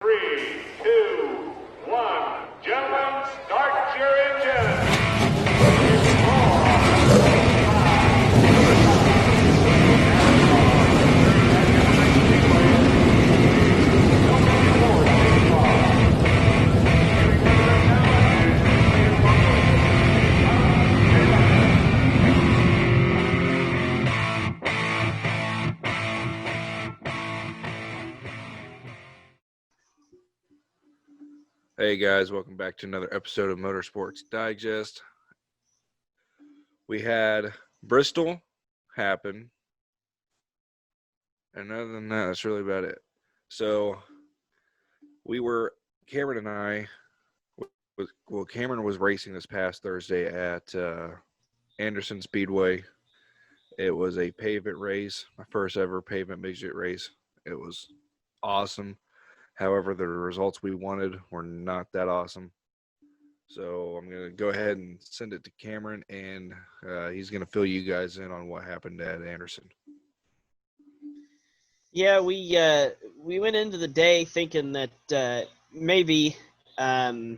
3, 2, 1. Gentlemen, start your engine. Hey guys, welcome back to another episode of Motorsports Digest. We had Bristol happen, and other than that, that's really about it. So Cameron and I, Cameron was racing this past Thursday at Anderson Speedway. It was a pavement race, my first ever pavement midget race. It was awesome. However, the results we wanted were not that awesome. So I'm going to go ahead and send it to Cameron, and he's going to fill you guys in on what happened at Anderson. Yeah, we went into the day thinking that maybe, this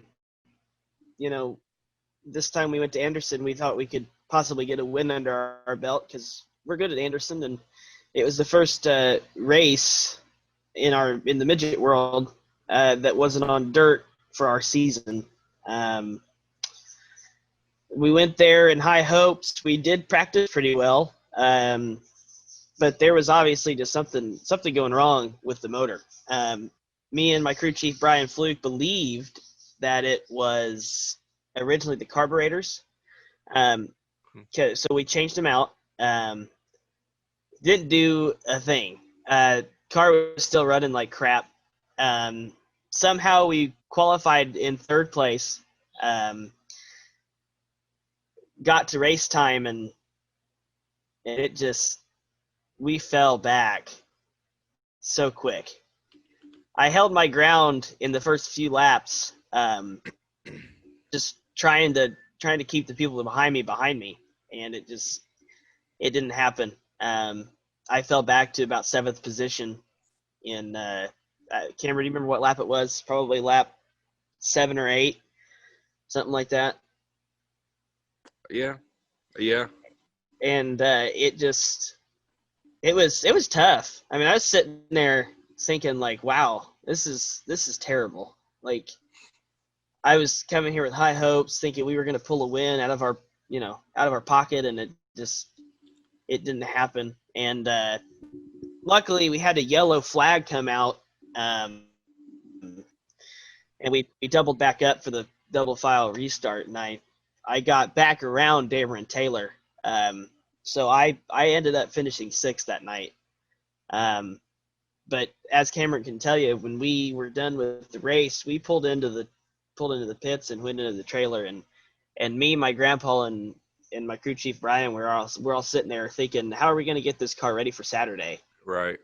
time we went to Anderson, we thought we could possibly get a win under our belt because we're good at Anderson, and it was the first race in the midget world that wasn't on dirt for our season. We went there in high hopes. We did practice pretty well, but there was obviously just something going wrong with the motor. Me and my crew chief Brian Fluke believed that it was originally the carburetors. So we changed them out. Didn't do a thing. Car was still running like crap. Somehow we qualified in third place. Got to race time, and we fell back so quick. I held my ground in the first few laps, just trying to keep the people behind me, and it didn't happen. I fell back to about 7th position in Cameron, do you remember what lap it was? Probably lap 7 or 8, something like that. Yeah. And it was tough. I mean, I was sitting there thinking like, wow, this is terrible. Like, I was coming here with high hopes, thinking we were going to pull a win out of our pocket, and it didn't happen. And luckily, we had a yellow flag come out, and we doubled back up for the double file restart, and I got back around Dameron Taylor. So I ended up finishing 6th that night. But as Cameron can tell you, when we were done with the race, we pulled into the pits and went into the trailer, and me, my grandpa, and my crew chief Brian, we're all sitting there thinking, how are we going to get this car ready for Saturday? Right.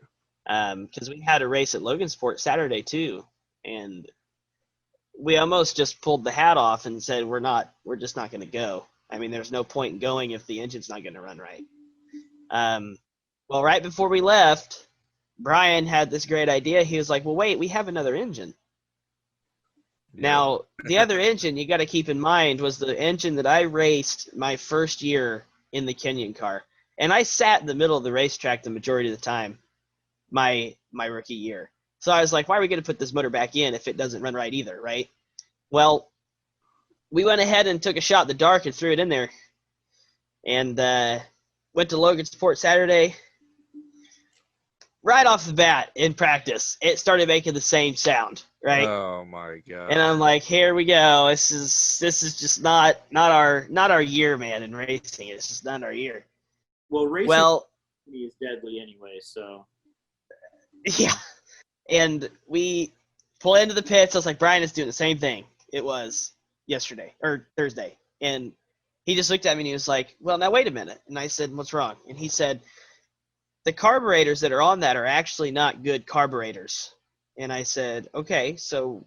Because we had a race at Logansport Saturday too, and we almost just pulled the hat off and said we're just not going to go. I mean, there's no point in going if the engine's not going to run right. Well, right before we left, Brian had this great idea. He was like, well, wait, we have another engine. Yeah. Now, the other engine you got to keep in mind was the engine that I raced my first year in the Kenyon car. And I sat in the middle of the racetrack the majority of the time, my rookie year. So I was like, why are we going to put this motor back in if it doesn't run right either, right? Well, we went ahead and took a shot in the dark and threw it in there. And went to Logansport Saturday. Right off the bat in practice, it started making the same sound, right? Oh my god! And I'm like, here we go. This is just not our year, man. In racing, it's just not our year. Well, racing is deadly anyway, so yeah. And we pull into the pits. I was like, Brian is doing the same thing. It was yesterday or Thursday, and he just looked at me and he was like, well, now wait a minute. And I said, what's wrong? And he said, the carburetors that are on that are actually not good carburetors. And I said, okay. So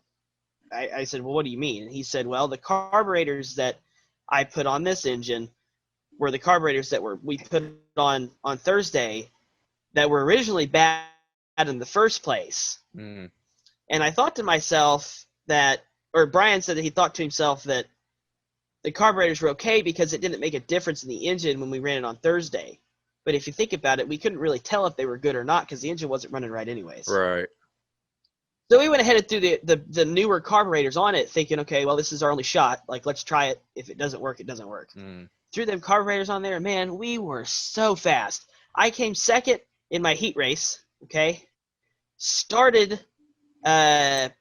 I said, well, what do you mean? And he said, well, the carburetors that I put on this engine were the carburetors that we put on Thursday that were originally bad in the first place. And I thought to myself or Brian said that he thought to himself that the carburetors were okay because it didn't make a difference in the engine when we ran it on Thursday. But if you think about it, we couldn't really tell if they were good or not because the engine wasn't running right anyways. Right. So we went ahead and threw the newer carburetors on it thinking, okay, well, this is our only shot. Like, let's try it. If it doesn't work, it doesn't work. Threw them carburetors on there. Man, we were so fast. I came second in my heat race, okay? Started third.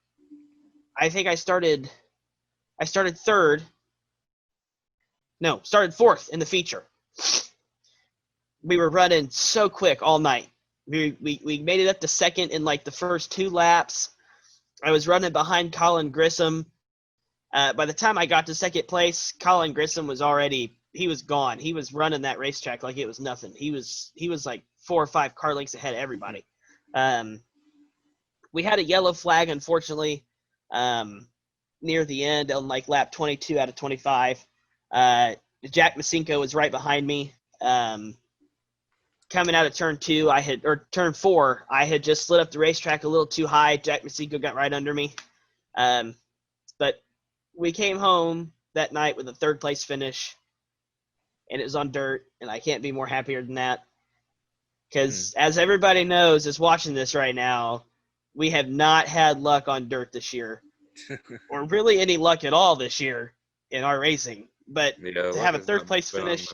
No, started fourth in the feature. We were running so quick all night. We made it up to second in like the first 2 laps. I was running behind Colin Grissom. By the time I got to second place, Colin Grissom was gone. He was running that racetrack like it was nothing. He was like 4 or 5 car lengths ahead of everybody. We had a yellow flag, unfortunately, near the end on like lap 22 out of 25. Jack Masinko was right behind me. Coming out of turn 4, I had just slid up the racetrack a little too high. Jack Masinko got right under me. But we came home that night with a 3rd place finish, and it was on dirt, and I can't be more happier than that. Because as everybody knows is watching this right now, we have not had luck on dirt this year, or really any luck at all this year in our racing. But to have a 3rd place finish,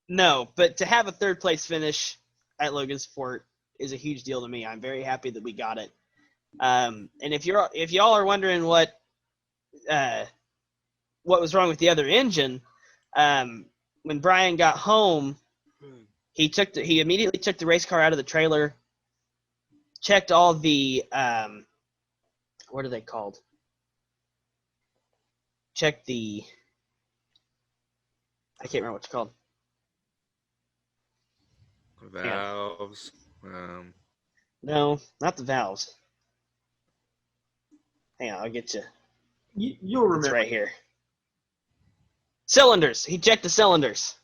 no, but to have a 3rd place finish at Logansport is a huge deal to me. I'm very happy that we got it. And if y'all are wondering what was wrong with the other engine, when Brian got home, he immediately took the race car out of the trailer, checked all the what are they called? Checked the I can't remember what it's called. Valves. No, not the valves. Hang on, I'll get you. You'll remember. It's right here. Cylinders. He checked the cylinders.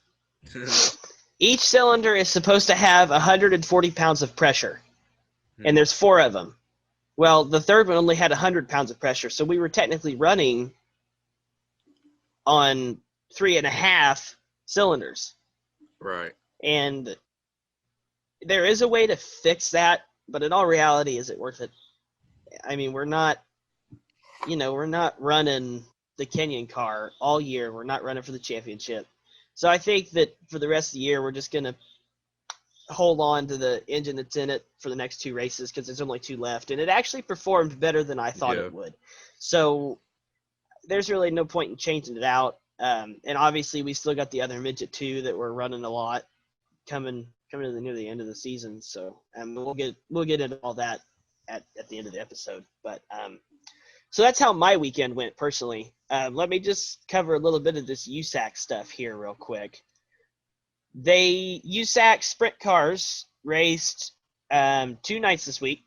Each cylinder is supposed to have 140 pounds of pressure, and there's 4 of them. Well, the 3rd one only had 100 pounds of pressure, so we were technically running on 3.5 cylinders. Right. And there is a way to fix that, but in all reality, is it worth it? I mean, we're not running the Kenyan car all year. We're not running for the championship. So I think that for the rest of the year, we're just going to hold on to the engine that's in it for the next 2 races because there's only 2 left. And it actually performed better than I thought it would. So there's really no point in changing it out. And obviously, we still got the other midget 2 that we're running a lot coming near the end of the season. So we'll get into all that at the end of the episode. But so that's how my weekend went personally. Let me just cover a little bit of this USAC stuff here real quick. USAC sprint cars raced 2 nights this week.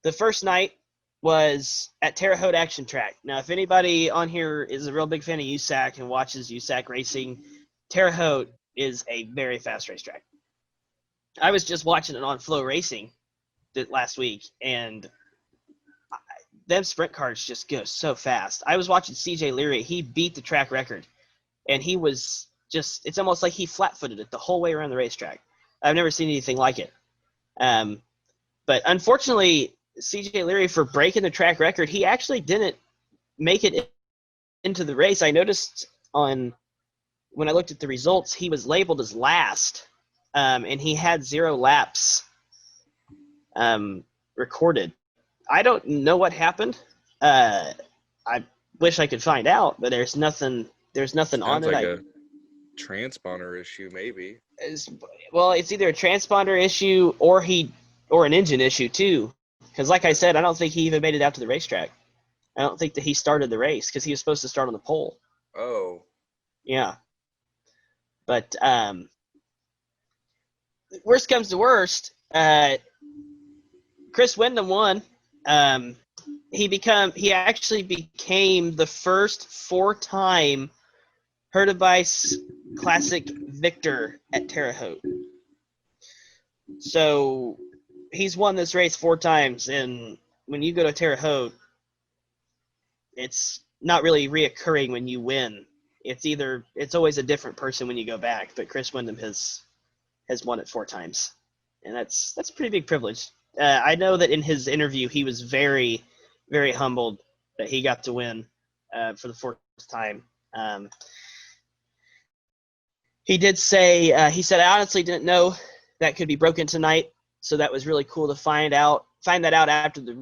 The first night was at Terre Haute Action Track. Now, if anybody on here is a real big fan of USAC and watches USAC racing, Terre Haute is a very fast racetrack. I was just watching it on Flow Racing last week, and them sprint cars just go so fast. I was watching CJ Leary. He beat the track record, and he was just – it's almost like he flat-footed it the whole way around the racetrack. I've never seen anything like it. But unfortunately, CJ Leary, for breaking the track record, he actually didn't make it into the race. I noticed when I looked at the results, he was labeled as last, and he had 0 laps recorded. I don't know what happened. I wish I could find out, but there's nothing on it. Sounds like a transponder issue, maybe. It's either a transponder issue or an engine issue too. Because like I said, I don't think he even made it out to the racetrack. I don't think that he started the race because he was supposed to start on the pole. Oh. Yeah. But worst comes to worst, Chris Wyndham won. He actually became the first 4-time Herdebice Classic victor at Terre Haute. So he's won this race 4 times, and when you go to Terre Haute, it's not really reoccurring when you win. It's always a different person when you go back, but Chris Windom has won it 4 times, and that's a pretty big privilege. I know that in his interview he was very, very humbled that he got to win for the 4th time. He did say he said, I honestly didn't know that could be broken tonight, so that was really cool to find that out after the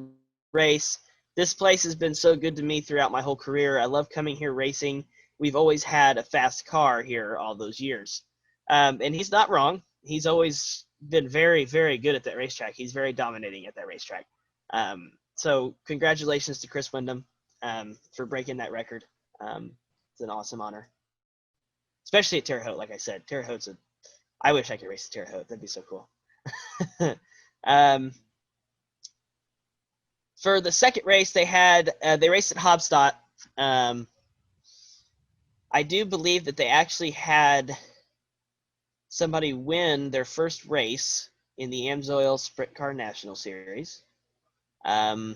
race. This place has been so good to me throughout my whole career. I love coming here racing. We've always had a fast car here all those years. And he's not wrong. He's always been very, very good at that racetrack. He's very dominating at that racetrack. So congratulations to Chris Windom for breaking that record. It's an awesome honor, especially at Terre Haute. Like I said, Terre Haute's I wish I could race at Terre Haute. That'd be so cool. For the second race, they raced at Hobstadt. I do believe that they actually had somebody win their first race in the Amsoil Sprint Car National Series. Rubel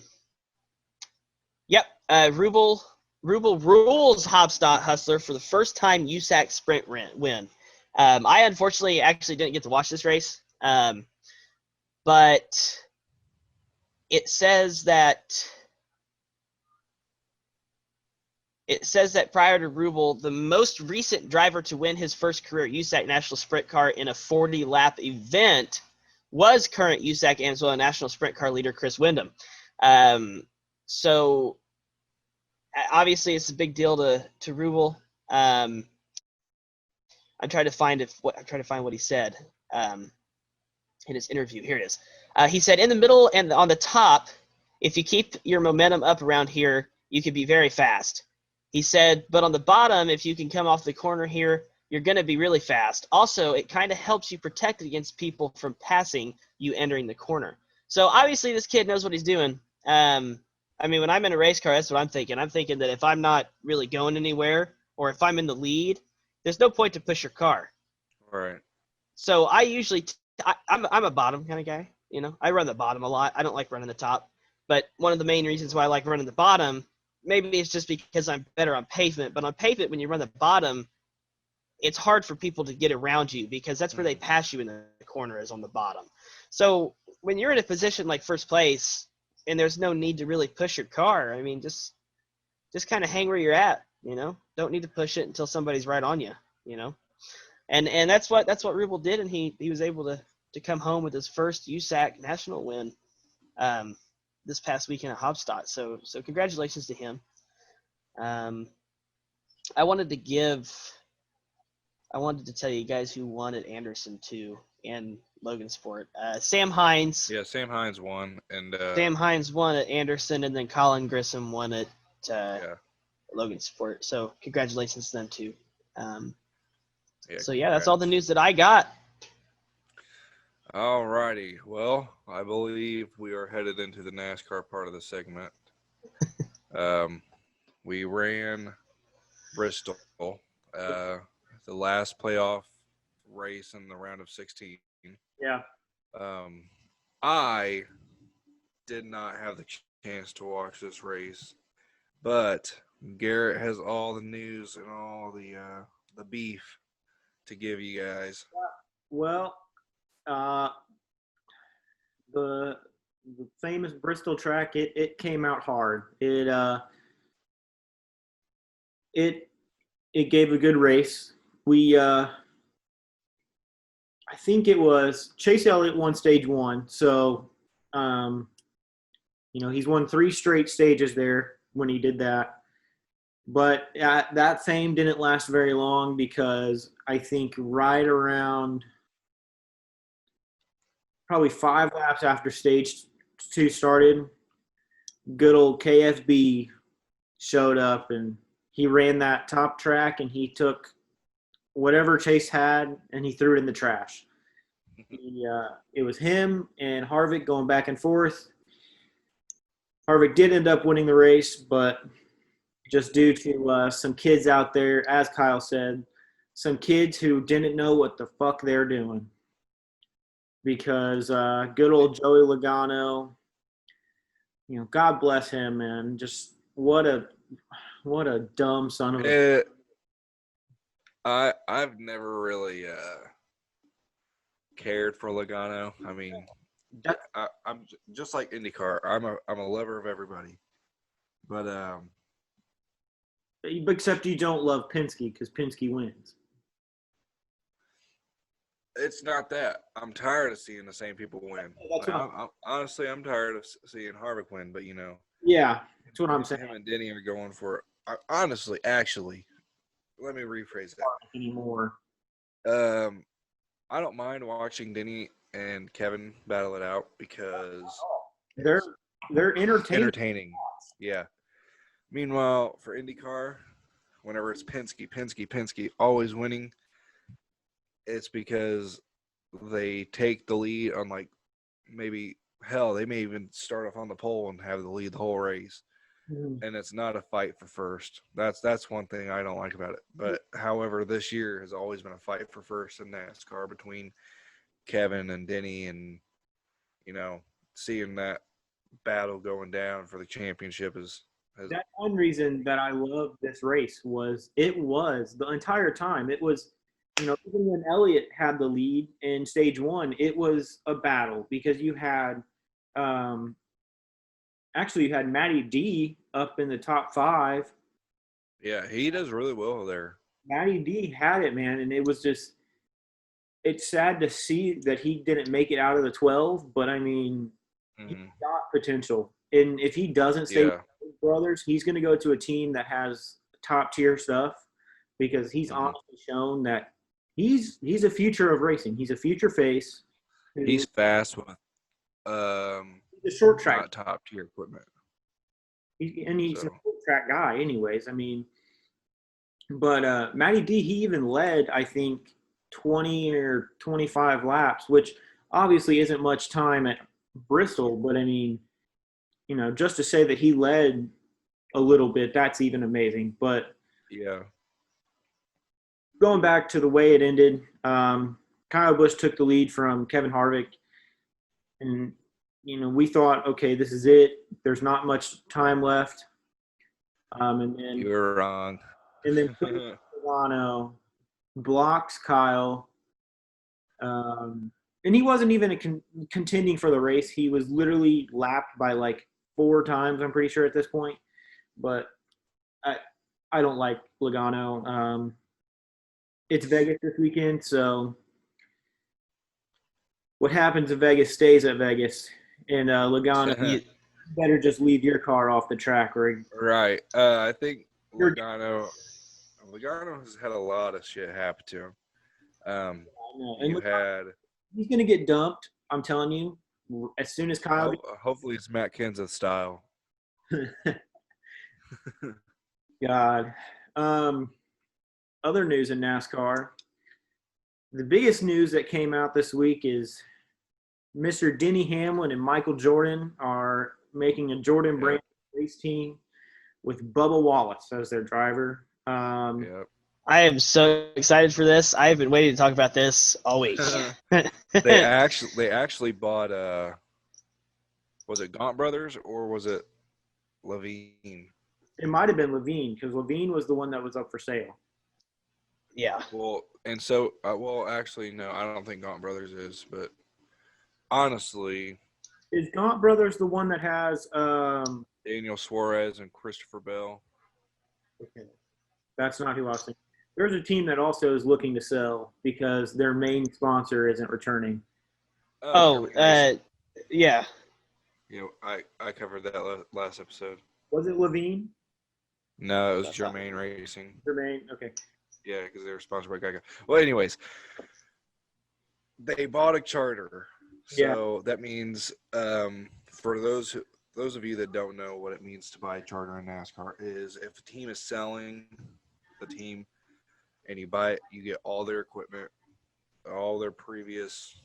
rules Hobstadt Hustler for the first time USAC Sprint win. I unfortunately actually didn't get to watch this race, but it says that prior to Rubel, the most recent driver to win his first career USAC National Sprint Car in a 40-lap event was current USAC Amsoil National Sprint Car leader Chris Windom. So obviously it's a big deal to Rubel. I'm trying to find what he said in his interview. Here it is. He said, in the middle and on the top, if you keep your momentum up around here, you can be very fast. He said, but on the bottom, if you can come off the corner here, you're going to be really fast. Also, it kind of helps you protect against people from passing you entering the corner. So obviously this kid knows what he's doing. I mean, when I'm in a race car, that's what I'm thinking. I'm thinking that if I'm not really going anywhere, or if I'm in the lead, there's no point to push your car. All right. So I usually I'm a bottom kind of guy. You know, I run the bottom a lot. I don't like running the top. But one of the main reasons why I like running the bottom, maybe it's just because I'm better on pavement. But on pavement, when you run the bottom, it's hard for people to get around you because that's where they pass you in the corner, is on the bottom. So when you're in a position like first place and there's no need to really push your car, I mean, just kind of hang where you're at, you know? Don't need to push it until somebody's right on you, you know? And that's what Rubel did, and he was able to come home with his first USAC national win this past weekend at Hobstadt. So congratulations to him. I wanted to tell you guys who won at Anderson too, and Logansport. Sam Hines. Yeah, Sam Hines won, and Sam Hines won at Anderson, and then Colin Grissom won at Logansport. So congratulations to them too. That's all the news that I got. All righty. Well, I believe we are headed into the NASCAR part of the segment. We ran Bristol, the last playoff race in the round of 16. Yeah. I did not have the chance to watch this race, but Garrett has all the news and all the beef to give you guys. Well, the famous Bristol track, it came out hard. It gave a good race. I think it was Chase Elliott won stage 1. So, he's won 3 straight stages there when he did that. But that fame didn't last very long because I think right around probably 5 laps after stage 2 started, good old KFB showed up and he ran that top track and he took whatever Chase had and he threw it in the trash. It was him and Harvick going back and forth. Harvick did end up winning the race, but just due to some kids out there, as Kyle said, some kids who didn't know what the fuck they're doing. because good old Joey Logano, God bless him, man. Just what a dumb son of a. It, I've never really cared for Logano. I mean, I'm just like IndyCar. I'm a lover of everybody, but Except you don't love Penske because Penske wins. it's not that. I'm tired of seeing the same people win. That's Like, what I'm honestly, I'm tired of seeing Harvick win. But Yeah, that's what I'm saying. him and Denny are going for. Honestly, actually, let me rephrase Anymore. that. I don't mind watching Denny and Kevin battle it out because They're entertaining. entertaining. Yeah. Meanwhile, for IndyCar, whenever it's Penske, always winning, it's because they take the lead on maybe they may even start off on the pole and have the lead the whole race. And it's not a fight for first. That's one thing I don't like about it. But however, this year has always been a fight for first in NASCAR between Kevin and Denny, and seeing that battle going down for the championship has That's one reason that I love this race was the entire time. It was, even when Elliott had the lead in stage one, it was a battle because you had, actually you had Matty D up in the top 5. yeah, he does really well there. Matty D had it, man, and it was just, it's sad to see that he didn't make it out of the 12, but I mean, he's got potential. And if he doesn't stay with his brothers, he's going to go to a team that has top tier stuff because he's honestly shown that he's a future of racing. He's a future face. He's fast with He's a short track. not top tier equipment. He's a short track guy anyways. I mean, but Matty D, he even led, I think, 20 or 25 laps, which obviously isn't much time at Bristol, but I mean, just to say that he led a little bit, that's even amazing. But yeah, going back to the way it ended, Kyle Busch took the lead from Kevin Harvick, and we thought, okay, this is it. There's not much time left, and then you were wrong. And then Milano blocks Kyle. And he wasn't even contending for the race. He was literally lapped by 4 times, I'm pretty sure, at this point. But I don't like Logano. It's Vegas this weekend, so what happens in Vegas stays at Vegas. And Logano, you better just leave your car off the track. Right. I think Logano has had a lot of shit happen to him. He's going to get dumped, I'm telling you, as soon as Kyle. Hopefully it's Matt Kenseth style. God. Other news in NASCAR. The biggest news that came out this week is Mr. Denny Hamlin and Michael Jordan are making a Jordan brand race team with Bubba Wallace as their driver. I am so excited for this. I've been waiting to talk about this all week. They actually bought was it Gaunt Brothers or was it Levine? It might have been Levine because Levine was the one that was up for sale. Yeah. Well, and so actually no, I don't think Gaunt Brothers is, but honestly, is Gaunt Brothers the one that has Daniel Suarez and Christopher Bell? Okay, that's not who I was thinking. There's a team that also is looking to sell because their main sponsor isn't returning. Yeah. Yeah, I covered that last episode. Was it Levine? No, it was Germain Racing. Germain, okay. Yeah, because they were sponsored by Geico. Well, anyways, they bought a charter. So that means for those of you that don't know what it means to buy a charter in NASCAR is if a team is selling the team and you buy it, you get all their equipment, all their previous,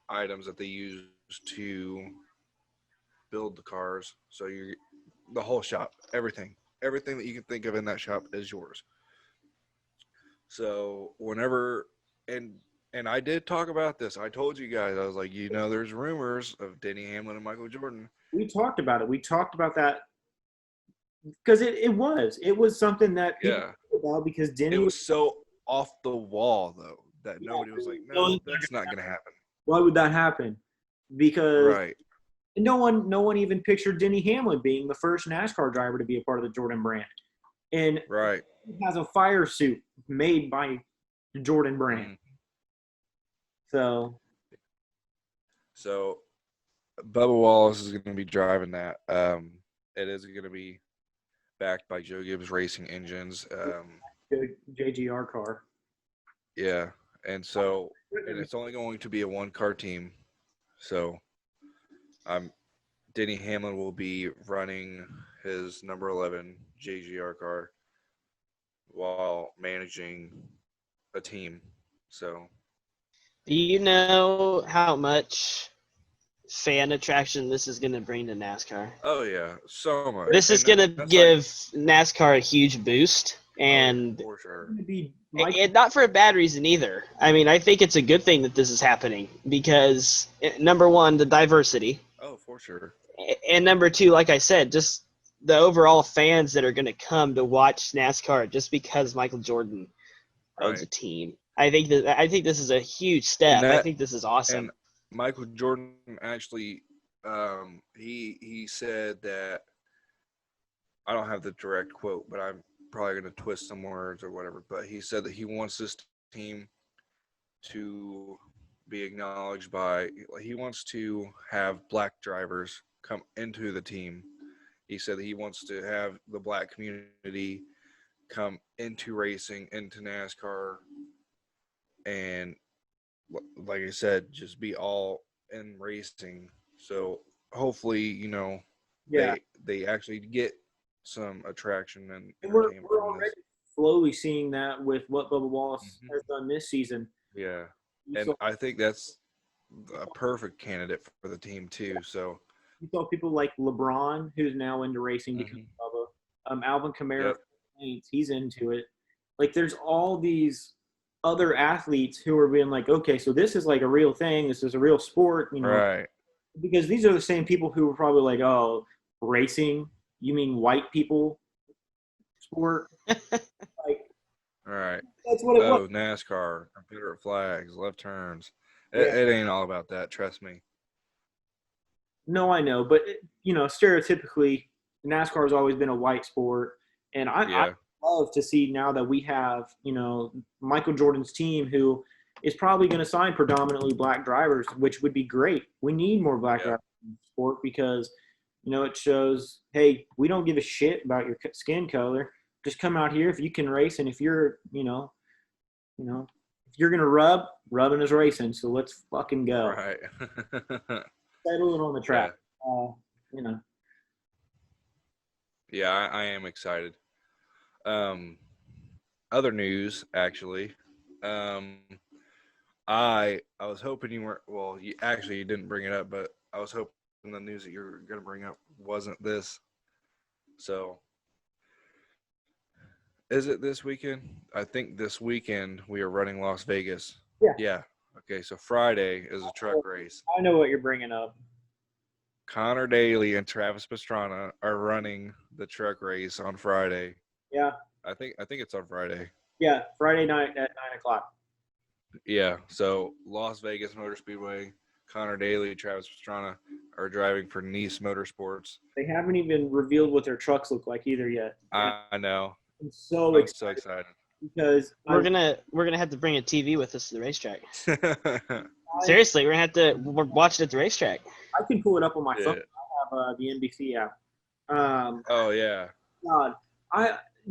items that they use to build the cars. So the whole shop, everything that you can think of in that shop is yours. So and And I did talk about this. I told you guys. I was like, there's rumors of Denny Hamlin and Michael Jordan. We talked about it. We talked about that because it was something that people Yeah. talked about because Denny It was so off the wall though that nobody was like, no no, one's that's not gonna happen. why would that happen? Because Right. no one even pictured Denny Hamlin being the first NASCAR driver to be a part of the Jordan brand. And Right. he has a fire suit made by the Jordan brand. Mhm. So Bubba Wallace is gonna be driving that. It is gonna be backed by Joe Gibbs Racing Engines. Good JGR car. Yeah. And it's only going to be a one-car team. So Denny Hamlin will be running his number 11 JGR car while managing a team. So, Do you know how much fan attraction this is going to bring to NASCAR? oh yeah, so much. This is And going to that's give NASCAR a huge boost, like, oh, yeah, and for sure. Going to be and not for a bad reason either. I mean, I think it's a good thing that this is happening because number one, the diversity, Oh, for sure. and number two, like I said, just the overall fans that are going to come to watch NASCAR just because Michael Jordan owns a Right. team. I think this is a huge step. I think this is awesome. And Michael Jordan actually, he said that, I don't have the direct quote, but I'm probably going to twist some words or whatever. But he said that he wants this team to be acknowledged by. He wants to have black drivers come into the team. He said that he wants to have the black community come into racing, into NASCAR, and like I said, just be all in racing. So hopefully, yeah. they actually get some attraction and And we're entertainment from already this. slowly seeing that with what Bubba Wallace Mhm. has done this season. Yeah, You and saw, I think that's a perfect candidate for the team too. So, you saw people like LeBron, who's now into racing because mhm. of Bubba. Alvin Kamara, Yep, he's into it. Like, there's all these other athletes who are being like, okay, so this is like a real thing. This is a real sport, right, because these are the same people who were probably like, oh, racing? You mean white people sport? Like, right. that's what it was. Oh, NASCAR, Confederate flags, left turns. Yeah. It ain't all about that. Trust me. No, I know, but stereotypically, NASCAR has always been a white sport, and I Yeah, love to see now that we have Michael Jordan's team, who is probably going to sign predominantly black drivers, which would be great. We need more black yeah, drivers in the sport because it shows, hey, we don't give a shit about your skin color. Just come out here if you can race, and if you're if you're gonna rubbing is racing. So let's fucking go. right. Settle it on the Yeah, track. You know. yeah. I am excited. Um, Other news, actually. Um, I was hoping you weren't. Well, you didn't bring it up, but I was hoping the news that you were going to bring up wasn't this. So, is it this weekend? I think this weekend we are running Las Vegas. Yeah. Yeah. Okay, so Friday is a truck race. I know what you're bringing up. Connor Daly and Travis Pastrana are running the truck race on Friday. Yeah. I think it's on Friday. Yeah. Friday night at 9:00. Yeah. So Las Vegas Motor Speedway, Connor Daly, Travis Pastrana are driving for Nice Motorsports. They haven't even revealed what their trucks look like either yet. I know. I'm so I'm excited so excited. because we're gonna have to bring a TV with us to the racetrack. Yeah. Seriously, we're gonna have to watch it at the racetrack. I can pull it up on my phone. I have the NBC app. Oh yeah. God,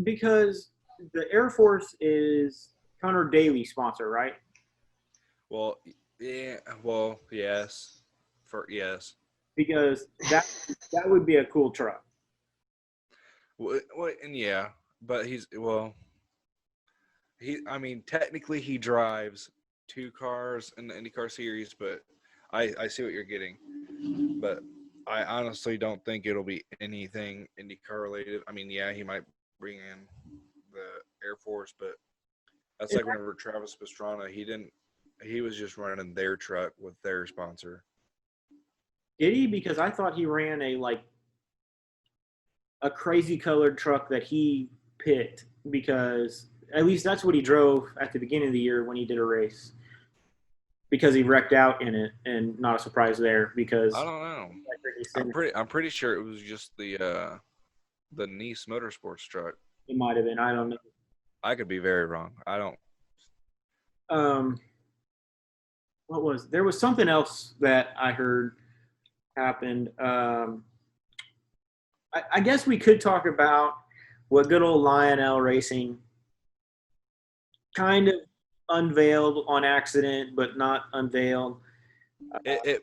because the Air Force is Connor Daly sponsor, right? Well, yeah. Well, yes. Yes. Because that would be a cool truck. Well, and yeah, but I mean, technically he drives two cars in the IndyCar series, but I see what you're getting. But I honestly don't think it'll be anything IndyCar related. I mean, yeah, he might bring in the Air Force, but that's like whenever Travis Pastrana, he didn't He was just running their truck with their sponsor. Did he? Because I thought he ran a crazy colored truck that he picked, because at least that's what he drove at the beginning of the year when he did a race. Because he wrecked out in it, and not a surprise there because I don't know. I'm pretty sure it was just the Nice Motorsports truck. it might have been. I don't know. I could be very wrong. I don't. There was something else that I heard happened. I guess we could talk about what good old Lionel Racing kind of unveiled on accident, but not unveiled. It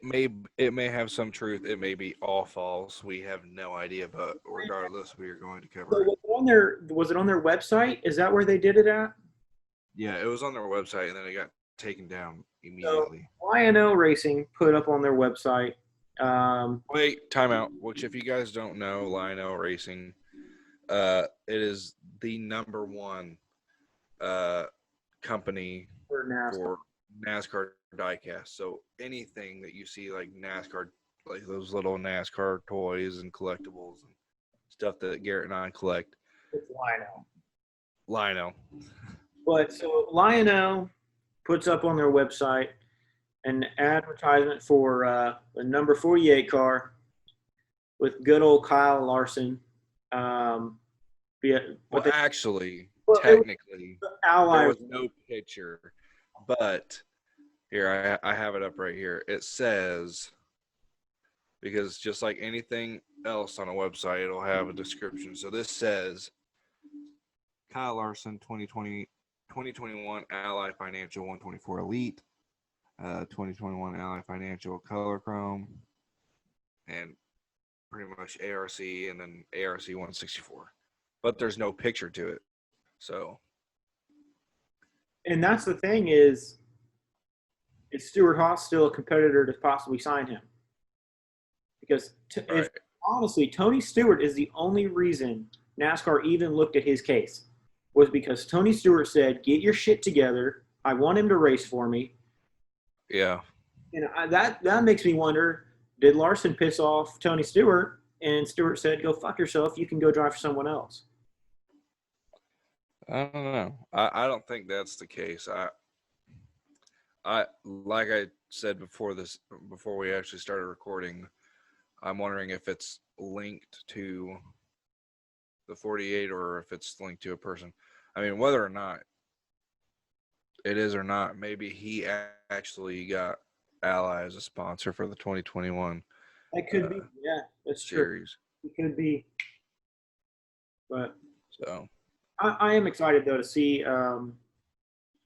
may have some truth. It may be all false. We have no idea, but regardless, we are going to cover it. Was it on their website? Is that where they did it at? Yeah, it was on their website, and then it got taken down immediately. So, Lionel Racing put up on their website. Wait, timeout. Which, if you guys don't know, Lionel Racing, it is the number one company For NASCAR. for NASCAR diecast. So anything that you see like NASCAR, like those little NASCAR toys and collectibles and stuff that Garrett and I collect, It's Lionel. Lionel. But so Lionel puts up on their website an advertisement for the number 48 car with good old Kyle Larson. Actually, Well, technically, Ally. there was no picture, but here I have it up right here. It says, because just like anything else on a website, it'll have a description. So this says Kyle Larson 2021 Ally Financial 124 Elite, 2021 Ally Financial Color Chrome, and pretty much ARC and then ARC 164. But there's no picture to it. So, And that's the thing is Stuart Haas still a competitor to possibly sign him? Because right. honestly, Tony Stewart is the only reason NASCAR even looked at his case, was because Tony Stewart said, "Get your shit together. I want him to race for me." Yeah. And that makes me wonder, did Larson piss off Tony Stewart? And Stewart said, "Go fuck yourself. You can go drive for someone else." I don't know. I don't think that's the case. I like I said before we actually started recording, I'm wondering if it's linked to the 48 or if it's linked to a person. I mean, whether or not it is or not, maybe he actually got Ally as a sponsor for the 2021 That could be. Yeah, that's true. series. It could be. But So I am excited, though, to see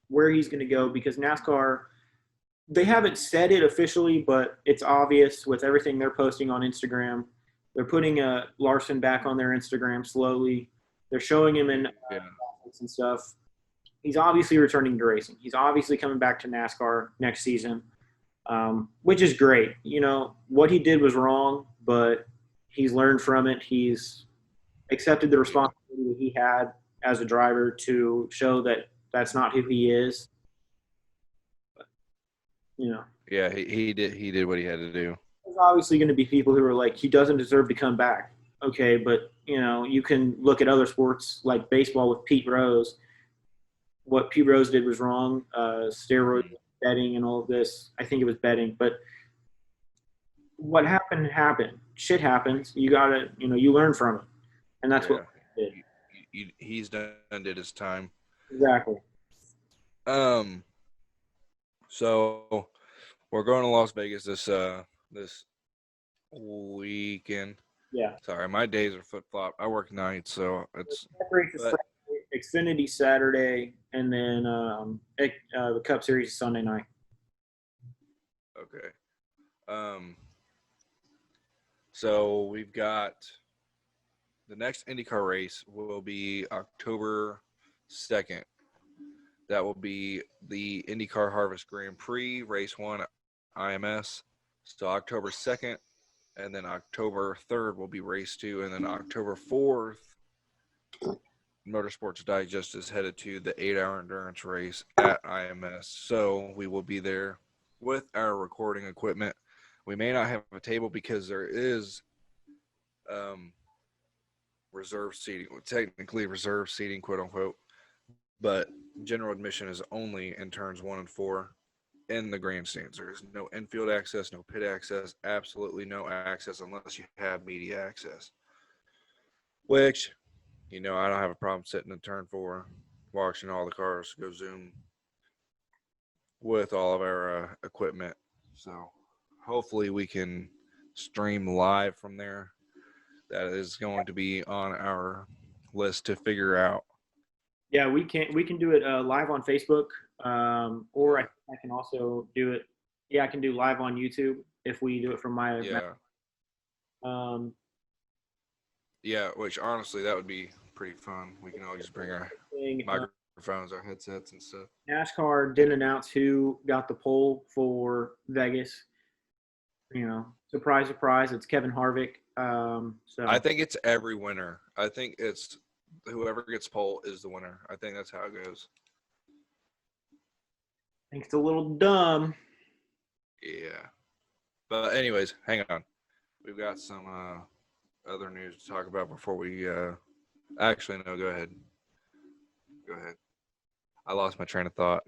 where he's going to go, because NASCAR, they haven't said it officially, but it's obvious with everything they're posting on Instagram. They're putting Larson back on their Instagram slowly. They're showing him in graphics and stuff. He's obviously returning to racing. He's obviously coming back to NASCAR next season, which is great. You know, what he did was wrong, but he's learned from it. He's accepted the responsibility that he had as a driver to show that that's not who he is. But, you know. yeah, he did what he had to do. There's obviously going to be people who are like, he doesn't deserve to come back. Okay, but, you know, you can look at other sports like baseball with Pete Rose. What Pete Rose did was wrong. Steroid betting and all of this. I think it was betting. But what happened. Shit happens. You got to, you learn from it. And that's what he did. He's did his time. Exactly. So we're going to Las Vegas this weekend. Yeah. Sorry, my days are flip flop. I work nights, so it's Xfinity Saturday, and then the Cup Series is Sunday night. okay. So we've got the next IndyCar race will be October 2nd. That will be the IndyCar Harvest Grand Prix, Race 1 IMS. So October 2nd, and then October 3rd will be Race 2, and then October 4th, Motorsports Digest is headed to the 8-hour endurance race at IMS. So we will be there with our recording equipment. We may not have a table because there is reserve seating, technically reserve seating, quote unquote, but general admission is only in turns 1 and 4 in the grandstands. There's no infield access, no pit access, absolutely no access unless you have media access. Which, I don't have a problem sitting in turn 4, watching all the cars go zoom with all of our equipment. So hopefully we can stream live from there. That is going to be on our list to figure out. Yeah, we can do it live on Facebook, or I can also do it. Yeah, I can do live on YouTube if we do it from my. Yeah. Yeah, which honestly, that would be pretty fun. We can all just bring our microphones, our headsets, and stuff. NASCAR didn't announce who got the pole for Vegas. Surprise, surprise, it's Kevin Harvick. So I think it's every winner. I think it's whoever gets pole is the winner. I think that's how it goes. I think it's a little dumb. Yeah. But anyways, hang on. We've got some other news to talk about before we actually no, go ahead. Go ahead. I lost my train of thought.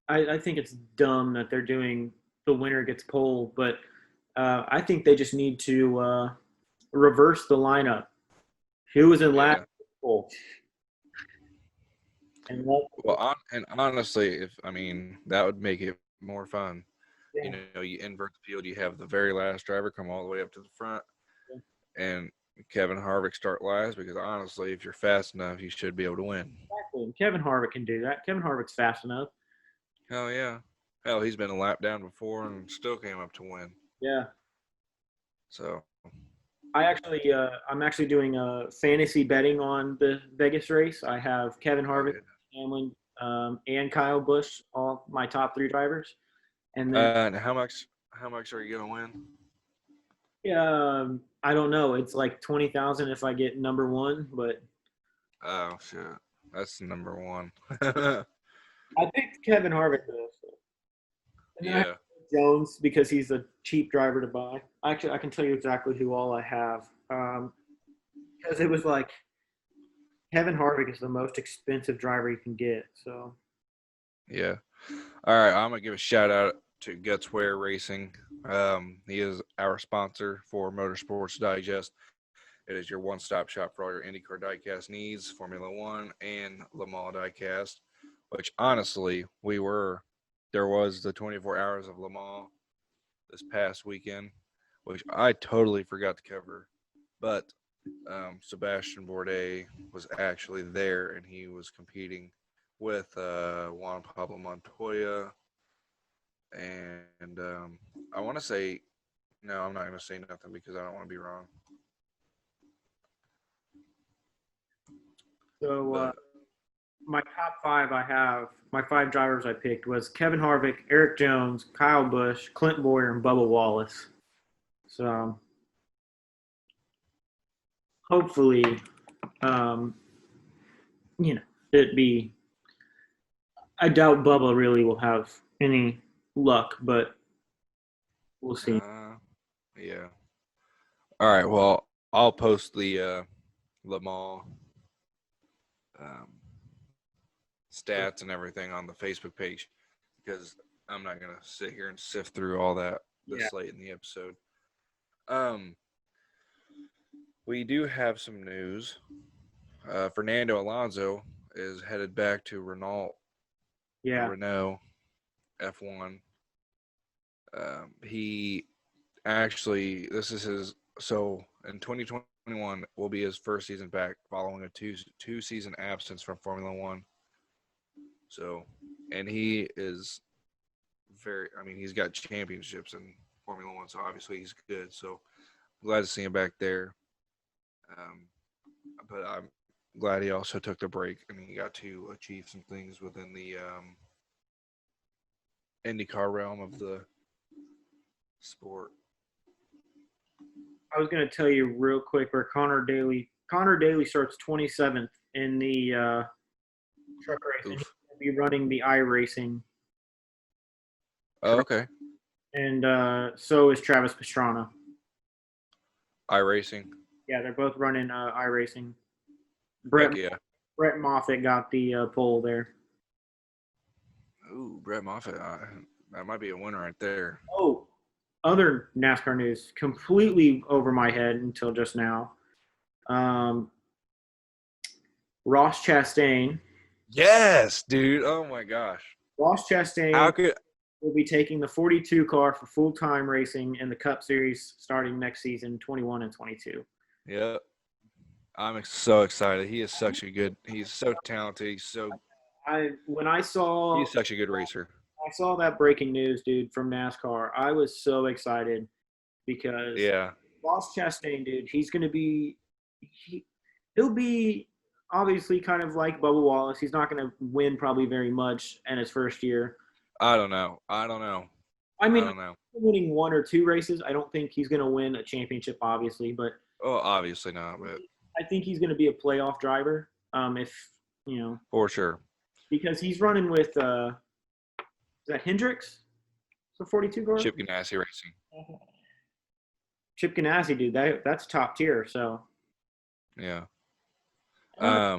I think it's dumb that they're doing the winner gets pole, but I think they just need to reverse the lineup. Who was in last pole? And honestly, that would make it more fun. Yeah. You invert the field. You have the very last driver come all the way up to the front, and Kevin Harvick start last. Because honestly, if you're fast enough, you should be able to win. Exactly. Kevin Harvick can do that. Kevin Harvick's fast enough. Hell yeah. Hell, he's been a lap down before and still came up to win. Yeah. So I'm actually doing fantasy betting on the Vegas race. I have Kevin Harvick, Hamlin, and Kyle Busch, all my top 3 drivers. And then and how much are you gonna win? I don't know. It's like 20,000 if I get number 1, but Oh shit, that's number 1. I picked Kevin Harvick though. And then I Yeah. have Jones because he's a cheap driver to buy. Actually, I can tell you exactly who all I have. Because it was like Kevin Harvick is the most expensive driver you can get. So Yeah. All right, I'm gonna give a shout out to Gutswear Racing. He is our sponsor for Motorsports Digest. It is your one-stop shop for all your IndyCar diecast needs, Formula One and Le Mans diecast. Which honestly, there was the 24 hours of Le Mans this past weekend, which I totally forgot to cover. But Sebastian Bourdais was actually there, and he was competing with Juan Pablo Montoya. And I want to say, no, I'm not going to say nothing because I don't want to be wrong. So my top 5 my 5 drivers I picked was Kevin Harvick, Eric Jones, Kyle Busch, Clint Boyer, and Bubba Wallace. So hopefully, it'd be. I doubt Bubba really will have any luck, but we'll see. Yeah. All right. Well, I'll post the Le Mans stats and everything on the Facebook page because I'm not gonna sit here and sift through all that this late in the episode. We do have some news. Fernando Alonso is headed back to Renault F1. He actually, this is his. So in 2021 will be his first season back following a two season absence from Formula One. So, and he is he's got championships in Formula One, so obviously he's good. So glad to see him back there. But I'm glad he also took the break and he got to achieve some things within the IndyCar realm of the sport. I was going to tell you real quick where Connor Daly Connor Daly starts 27th in the truck race, and he's Oof. going to be running the iRacing, Oh, okay. and so is Travis Pastrana. iRacing. Yeah, they're both running iRacing. Heck yeah. Brett Moffitt got the pole there. Ooh, Brett Moffitt. That might be a winner right there. Oh, other NASCAR news, completely over my head until just now. Ross Chastain. Yes, dude. Oh my gosh. Ross Chastain How could will be taking the 42 car for full-time racing in the Cup Series starting next season, 21 and 22. Yeah. I'm so excited. He is such a good. He's so talented. He's such a good racer. I saw that breaking news, dude, from NASCAR, I was so excited because Yeah. Ross Chastain, dude, he'll be obviously kind of like Bubba Wallace. He's not going to win probably very much in his first year. I don't know. I I mean, don't know. winning one or two races, I don't think he's going to win a championship, obviously, but Oh, obviously not, but I think he's going to be a playoff driver. If for sure. because he's running with is that Hendricks, the 42 car? Chip Ganassi Racing. Chip Ganassi, dude, that's top tier. So Yeah. yeah,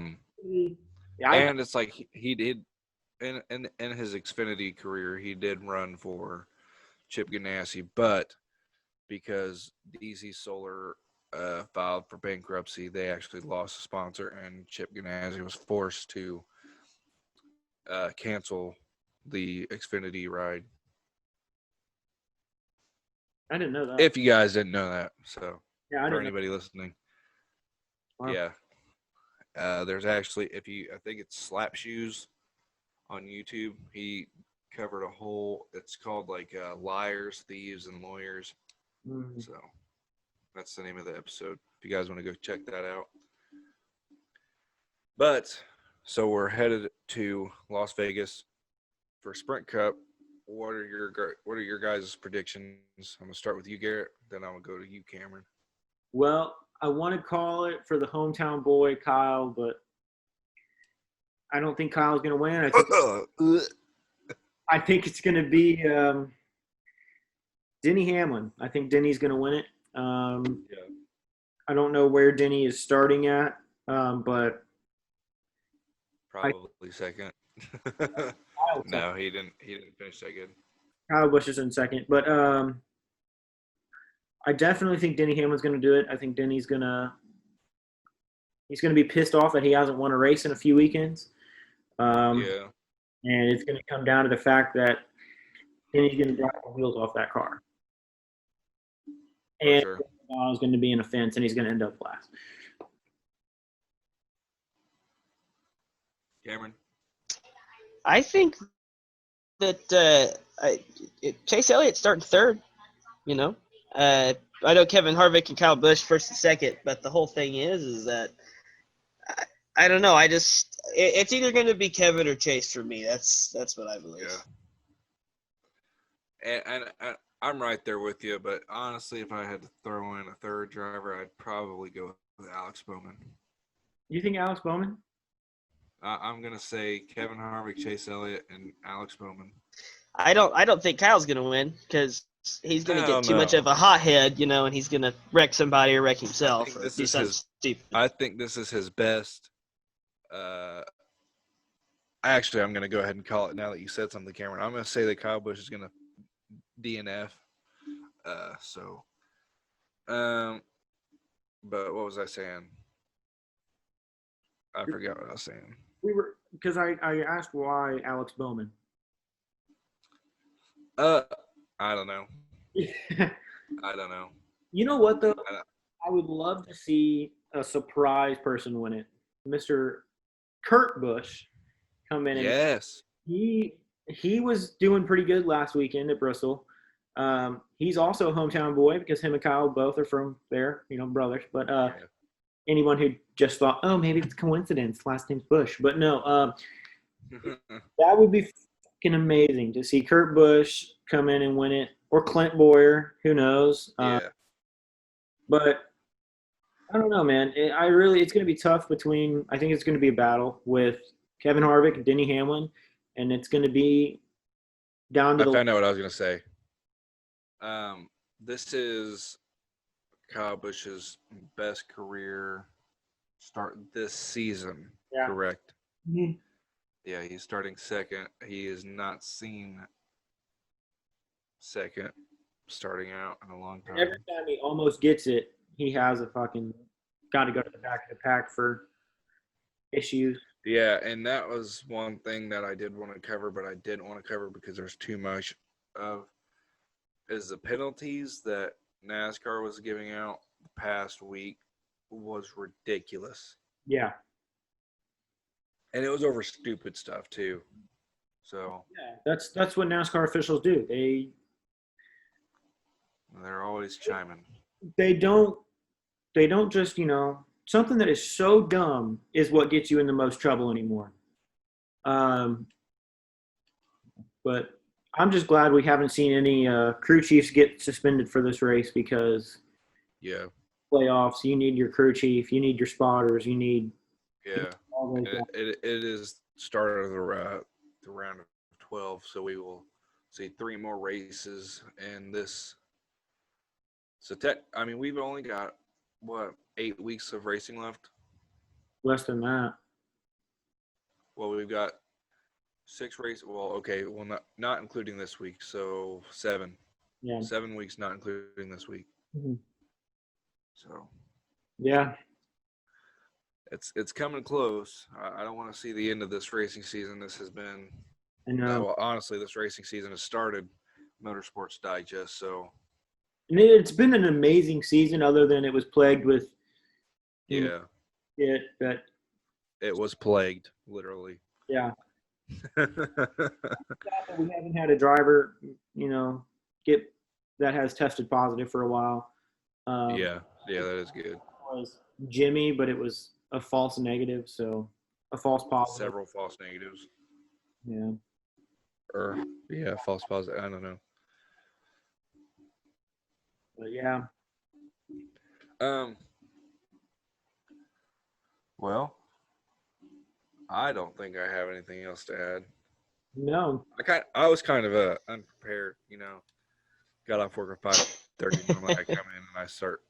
And it's like he did in his Xfinity career, he did run for Chip Ganassi, but because DZ Solar filed for bankruptcy, they actually lost a sponsor, and Chip Ganassi was forced to cancel the Xfinity ride. I didn't know that. If you guys didn't know that, so Yeah, I for didn't know. anybody listening, Wow. yeah. There's actually, I think it's Slap Shoes on YouTube. He covered a whole. It's called like Liars, Thieves, and Lawyers. Mhm. So that's the name of the episode. If you guys want to go check that out. But so we're headed to Las Vegas for Sprint Cup. What are your guys' predictions? I'm gonna start with you, Garrett. Then I'm gonna go to you, Cameron. Well, I want to call it for the hometown boy, Kyle, but I don't think Kyle's going to win. I think it's going to be Denny Hamlin. I think Denny's going to win it. Yeah. I don't know where Denny is starting at, but Probably second. No, he didn't finish that good. Kyle Busch is in second. But I definitely think Denny Hamlin's going to do it. I think Denny's going to be pissed off that he hasn't won a race in a few weekends. Yeah. And it's going to come down to the fact that Denny's going to drop the wheels off that car. And sure. He's going to be in a fence, and he's going to end up last. Cameron? I think that Chase Elliott's starting third. I know Kevin Harvick and Kyle Busch first and second, but the whole thing is that I don't know. It's either going to be Kevin or Chase for me. That's what I believe. Yeah. And I'm right there with you, but honestly, if I had to throw in a third driver, I'd probably go with Alex Bowman. You think Alex Bowman? I'm gonna say Kevin Harvick, Chase Elliott, and Alex Bowman. I don't think Kyle's going to win because he's going to get too much of a hothead, and he's going to wreck somebody or wreck himself or do something stupid. I think this is his best. Actually, I'm going to go ahead and call it now that you said something, Cameron. I'm going to say that Kyle Busch is going to DNF. But what was I saying? I forgot what I was saying. Because I asked why Alex Bowman. I don't know. I don't know. You know what, though? I would love to see a surprise person win it. Mr. Kurt Busch come in. Yes. And he was doing pretty good last weekend at Bristol. He's also a hometown boy because him and Kyle both are from there, brothers. But anyone who just thought, oh, maybe it's coincidence, last name's Busch. But no, that would be fucking amazing to see Kurt Busch come in and win it, or Clint Boyer, who knows. Yeah. But I don't know, man. It's going to be tough between. I think it's going to be a battle with Kevin Harvick and Denny Hamlin, and it's going to be down to I the. found out what I was going to say. This is Kyle Busch's best career start this season, Yeah. correct? Mhm. Yeah, he's starting second. He has not seen second starting out in a long time. Every time he almost gets it, he has a fucking got to go to the back of the pack for issues. Yeah, and that was one thing that I did want to cover, but I didn't want to cover because there's too much of is the penalties that NASCAR was giving out the past week was ridiculous. Yeah. And it was over stupid stuff too. So Yeah, that's what NASCAR officials do. they're always chiming. They don't just, something that is so dumb is what gets you in the most trouble anymore. But I'm just glad we haven't seen any crew chiefs get suspended for this race because Yeah. playoffs, you need your crew chief, you need your spotters, you need Yeah. all those guys. It is start of the round of 12, so we will see 3 more races in this. So we've only got 8 weeks of racing left. Less than that. Well, we've got 6 races. Well, okay, well not including this week, so 7. Yeah. 7 weeks, not including this week. Mm-hmm. So Yeah. it's coming close. I don't want to see the end of this racing season. This has been. And Well, honestly, this racing season has started Motorsports Digest, so it's been an amazing season other than it was plagued with yeah, but it was plagued, literally. yeah. We haven't had a driver, get that has tested positive for a while. Yeah, that is good. It was Jimmy, but it was a false negative, so a false positive. Several false negatives. Yeah. Or false positive. I don't know. But yeah. Well, I don't think I have anything else to add. No. I was kind of unprepared, Got off work at 5:30. Normally I come in and I start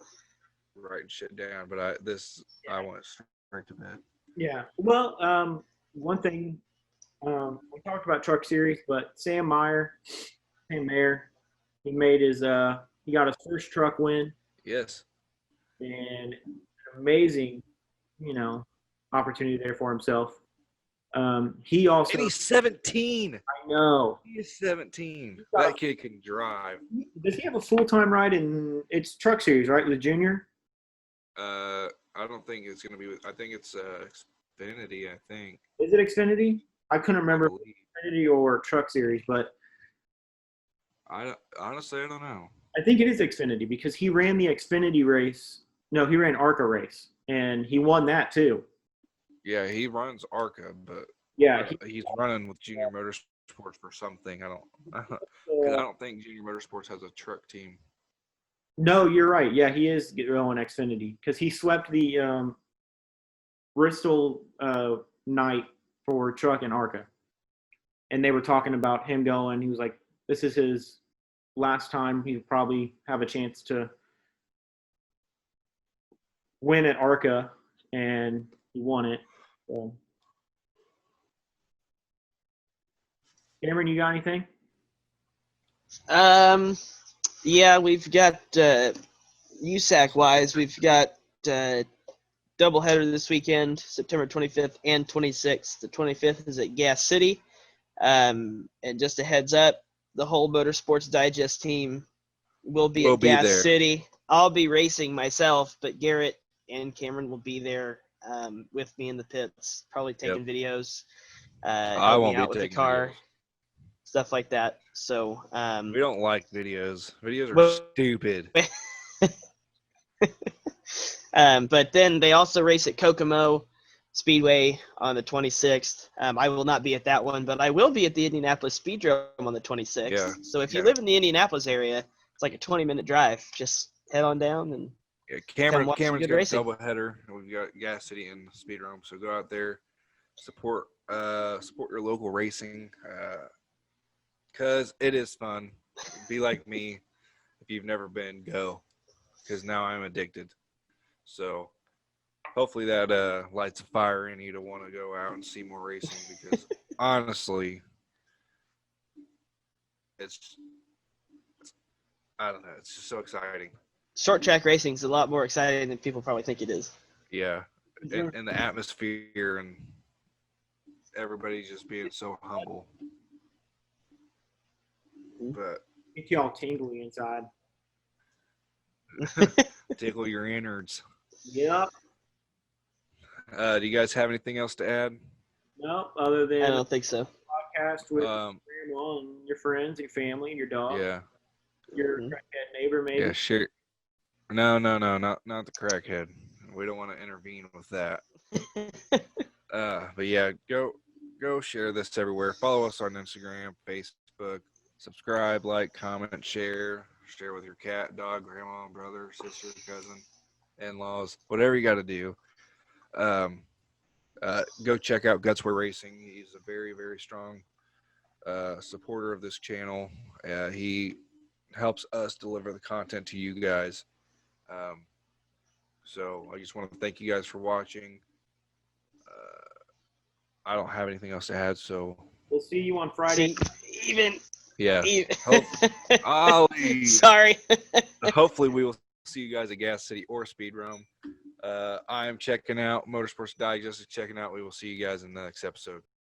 writing shit down, but I went straight to bed. Yeah. Well, one thing we talked about Truck Series, but Sam Mayer, he made he got his first truck win. Yes. And amazing, opportunity there for himself. He also. And he's 17. I know. He is 17. That kid can drive. Does he have a full-time ride in it's Truck Series, right, with Junior? I don't think it's gonna be. I think it's Xfinity. I think. Is it Xfinity? I couldn't remember if it was Xfinity or Truck Series, but honestly I don't know. I think it is Xfinity because he ran the Xfinity race. No, he ran ARCA race, and he won that too. Yeah, he runs ARCA, but yeah, he's running with Junior Motorsports for something. I don't think Junior Motorsports has a truck team. No, you're right. Yeah, he is going Xfinity because he swept the Bristol night for truck and ARCA, and they were talking about him going. He was like, "This is his last time. He'll probably have a chance to win at ARCA," and he won it. So. Cameron, you got anything? Yeah, we've got USAC wise, we've got doubleheader this weekend, September 25th and 26th. The 25th is at Gas City. And just a heads up, the whole Motorsports Digest team will be at Gas City. I'll be racing myself, but Garrett and Cameron will be there with me in the pits, probably taking videos. I won't out be with taking the car, videos. Stuff like that. So we don't like videos. Videos are stupid. But then they also race at Kokomo Speedway on the 26th. I will not be at that one, but I will be at the Indianapolis Speedrome on the 26th. So if you live in the Indianapolis area, it's like a 20-minute drive. Just head on down and Yeah, Come watch some Cameron's good got racing. a doubleheader, and we've got Gas City and Speed Rome. So go out there, support your local racing, because it is fun. Be like me. If you've never been, go, because now I'm addicted. So hopefully that lights a fire in you to want to go out and see more racing, because honestly, it's I don't know, it's just so exciting. Short track racing is a lot more exciting than people probably think it is. Yeah, and the atmosphere and everybody just being so humble. But Get y'all tingly inside. tickle your innards. Yep. Do you guys have anything else to add? Nope. Other than I don't think so. podcast with grandma and your friends, your family, and your dog, Yeah, your Mhm. crackhead neighbor, maybe. yeah, share. No, not the crackhead. We don't want to intervene with that. But yeah, go share this everywhere. Follow us on Instagram, Facebook. Subscribe, like, comment, share with your cat, dog, grandma, brother, sister, cousin, in-laws, whatever you got to do. Go check out Gutsway Racing. He's a very, very strong supporter of this channel. He helps us deliver the content to you guys. So I just want to thank you guys for watching. I don't have anything else to add, so We'll see you on Friday. See, even. yeah. Ollie. Sorry. Hopefully we will see you guys at Gas City or Speed Rome. I am checking out. Motorsports Digest is checking out. We will see you guys in the next episode.